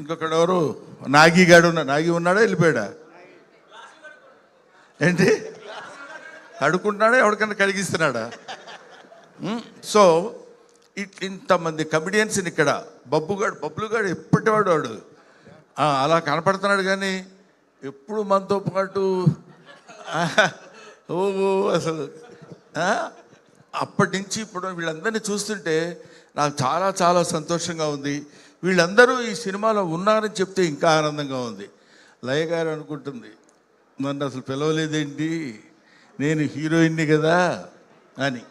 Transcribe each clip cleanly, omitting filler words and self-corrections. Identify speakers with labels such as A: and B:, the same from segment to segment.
A: ఇంకొకడు ఎవరు నాగిగాడు నాగి ఉన్నాడా వెళ్ళిపోయాడా ఏంటి కడుకుంటున్నాడా ఎవరికన్నా కడిగిస్తున్నాడా? సో ఇంతమంది కమిడియన్స్ని ఇక్కడ బబ్లుగాడు ఎప్పటివాడు వాడు అలా కనపడుతున్నాడు, కానీ ఎప్పుడు మనతో పాటు ఓ అసలు అప్పటి నుంచి ఇప్పుడు వీళ్ళందరినీ చూస్తుంటే నాకు చాలా చాలా సంతోషంగా ఉంది. వీళ్ళందరూ ఈ సినిమాలో ఉన్నారని చెప్తే ఇంకా ఆనందంగా ఉంది. లయ గారు అనుకుంటుంది, నన్ను అసలు పిలవలేదేంటి, నేను హీరోయిన్ని కదా అని.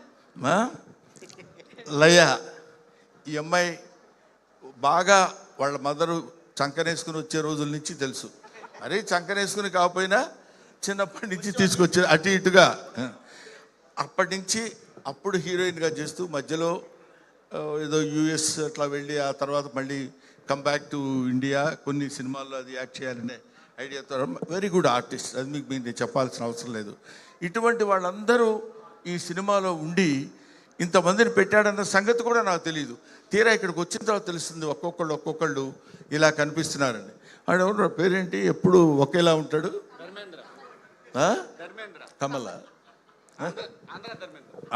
A: లయ ఈ అమ్మాయి బాగా వాళ్ళ మదరు చంకనేసుకుని వచ్చే రోజుల నుంచి తెలుసు. అరే చంకనేసుకుని కాకపోయినా చిన్నప్పటి నుంచి తీసుకొచ్చే అటు ఇటుగా అప్పటి నుంచి అప్పుడు హీరోయిన్గా చేస్తూ మధ్యలో ఏదో యుఎస్ అట్లా వెళ్ళి ఆ తర్వాత మళ్ళీ కమ్బ్యాక్ టు ఇండియా కొన్ని సినిమాల్లో అది యాక్ట్ చేయాలనే ఐడియాతో వెరీ గుడ్ ఆర్టిస్ట్. అది మీకు నేను చెప్పాల్సిన అవసరం లేదు. ఇటువంటి వాళ్ళందరూ ఈ సినిమాలో ఉండి ఇంతమందిని పెట్టాడన్న సంగతి కూడా నాకు తెలియదు. తీరా ఇక్కడికి వచ్చిన తర్వాత తెలుస్తుంది ఒక్కొక్కళ్ళు ఇలా కనిపిస్తున్నారని. ఆడ ఎవరు పేరేంటి, ఎప్పుడు ఒకేలా ఉంటాడు, కమల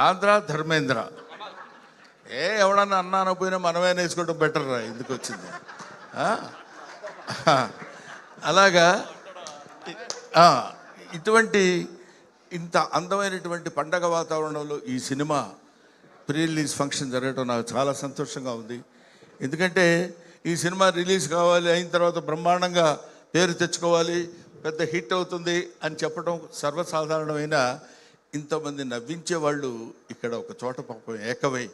A: ఆంధ్ర ధర్మేంద్ర. ఎవడన్నా అన్నాను పోయినా మనమే వేసుకోవడం బెటర్ రా, ఎందుకు వచ్చింది. అలాగా ఇటువంటి ఇంత అందమైనటువంటి పండగ వాతావరణంలో ఈ సినిమా ప్రీ రిలీజ్ ఫంక్షన్ జరగడం నాకు చాలా సంతోషంగా ఉంది. ఎందుకంటే ఈ సినిమా రిలీజ్ కావాలి, అయిన తర్వాత బ్రహ్మాండంగా పేరు తెచ్చుకోవాలి, పెద్ద హిట్ అవుతుంది అని చెప్పడం సర్వసాధారణమైన, ఇంతమంది నవ్వించే వాళ్ళు ఇక్కడ ఒక చోట పాపం ఏకమై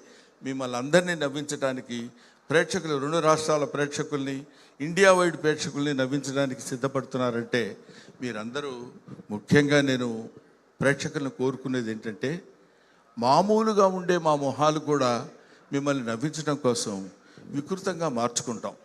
A: మిమ్మల్ని అందరినీ నవ్వించడానికి, ప్రేక్షకులు 2 రాష్ట్రాల ప్రేక్షకుల్ని, ఇండియా వైడ్ ప్రేక్షకుల్ని నవ్వించడానికి సిద్ధపడుతున్నారంటే మీరందరూ, ముఖ్యంగా నేను ప్రేక్షకులను కోరుకునేది ఏంటంటే, మామూలుగా ఉండే మా మొహాలు కూడా మిమ్మల్ని నవ్వించడం కోసం వికృతంగా మార్చుకుంటాం.